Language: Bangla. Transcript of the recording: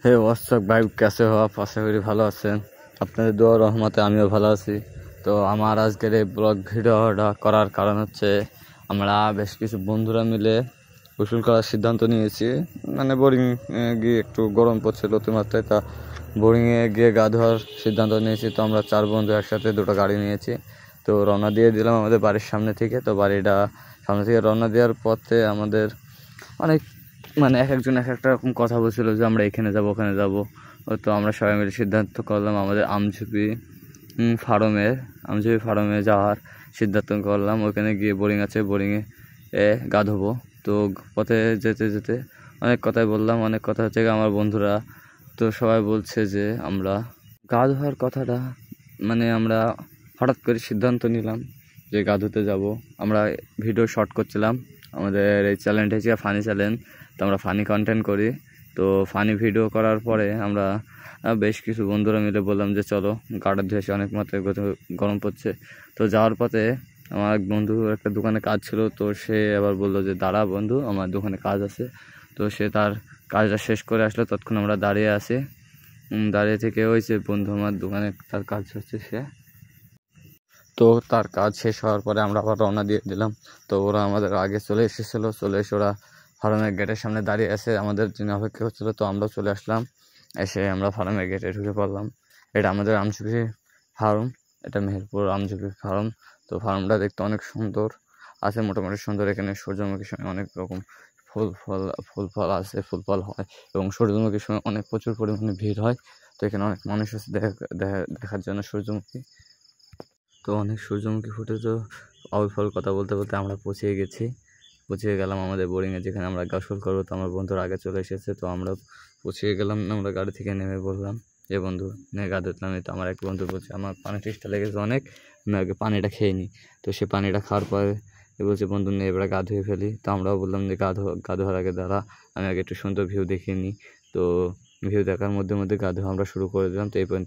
হে হোয়াটসঅ্যাপ ভাই, कैसे हो आप? আশা করি ভালো আছেন। আপনাদের দোয়া রহমতে আমিও ভালো আছি। তো আমার আজকের এই ব্লগ ভিডিওটা করার কারণ হচ্ছে আমরা বেশ কিছু বন্ধুরা মিলে গোসল করার সিদ্ধান্ত নিয়েছি। মানে বোরিং গিয়ে একটু গরম পড়ছিল অতিমাত্রায়, তা বোরিংয়ে গিয়ে গা ধোয়ার সিদ্ধান্ত নিয়েছি। তো আমরা 4 বন্ধু একসাথে দুটো গাড়ি নিয়েছি। তো রওনা দিয়ে দিলাম আমাদের বাড়ির সামনে থেকে। তো বাড়িটা সামনে থেকে রওনা দেওয়ার পথে আমাদের অনেক মানে এক একজন এক একটা রকম কথা বলছিল যে আমরা এখানে যাব ওখানে যাব। তো আমরা সবাই মিলে সিদ্ধান্ত করলাম আমাদের আমঝুপি ফার্মে যাওয়ার সিদ্ধান্ত করলাম। ওখানে গিয়ে বোরিং আছে, বোরিংয়ে গা ধোবো। তো পথে যেতে যেতে অনেক কথাই বললাম, অনেক কথা হচ্ছে আমার বন্ধুরা তো সবাই বলছে যে আমরা গা ধোয়ার কথাটা মানে আমরা হঠাৎ করে সিদ্ধান্ত নিলাম যে গা ধুতে যাবো। আমরা ভিডিও শর্ট করছিলাম, আমাদের এই চ্যানেলটা হচ্ছে ফানি চ্যানেল। তো আমরা ফানি কন্টেন্ট করি। তো ফানি ভিডিও করার পরে আমরা বেশ কিছু বন্ধুরা মিলে বললাম যে চলো গাটা ধুয়ে এসে, অনেক মাত্রায় গরম পড়ছে। তো যাওয়ার পথে আমার এক বন্ধু একটা দোকানে কাজ ছিল। তো সে আবার বললো যে দাঁড়া বন্ধু, আমার দোকানে কাজ আছে। তো সে তার কাজটা শেষ করে আসলো, ততক্ষণ আমরা দাঁড়িয়ে আছি। দাঁড়িয়ে থেকে ওই যে বন্ধু আমার দোকানে তার কাজ হচ্ছে সে, তো তার কাজ শেষ হওয়ার পরে আমরা আবার রওনা দিয়ে দিলাম। তো ওরা আমাদের আগে চলে এসেছিলো, চলে এসে ওরা ফার্মের গেটের সামনে দাঁড়িয়ে আছে, আমাদের জন্য অপেক্ষা করছিলো। তো আমরাও চলে আসলাম, এসে আমরা ফার্মের গেটে ঢুকে পড়লাম। এটা আমাদের আমঝুপি ফার্ম, এটা মেহেরপুর আমঝুপি ফার্ম। তো ফার্মটা দেখতে অনেক সুন্দর আছে, মোটামুটি সুন্দর। এখানে সূর্যমুখীর সময় অনেক রকম ফুল ফল আছে, ফুল ফল হয়, এবং সূর্যমুখীর সময় অনেক প্রচুর পরিমাণে ভিড় হয়। তো এখানে অনেক মানুষ আছে দেখার জন্য সূর্যমুখী। তো অনেক সূর্যমুখী ফুটে। তো অল ফল কথা বলতে বলতে আমরা পৌঁছে গেলাম আমাদের বোরিংয়ে, যেখানে আমরা গোসল করবো। তো আমার বন্ধুরা আগে চলে এসেছে, তো আমরা পৌঁছে গেলাম। আমরা গাড়ি থেকে নেমে বললাম যে বন্ধু নিয়ে গা ধুতলাম। তো আমার এক বন্ধু বলছে আমার পানি টেস্টটা লেগেছে অনেক, আমি আগে পানিটা খেয়ে নিই। তো সে পানিটা খাওয়ার পরে বলছে বন্ধু নিয়ে এবার গা ধুয়ে ফেলি। তো আমরাও বললাম যে গা ধোয়ার আগে দাঁড়া, আমি আগে একটু সুন্দর ভিউ দেখিয়ে নিই। তো ভিউ দেখার মধ্যে মধ্যে গা ধোয়া আমরা শুরু করে দিলাম। তো এই পর্যন্ত।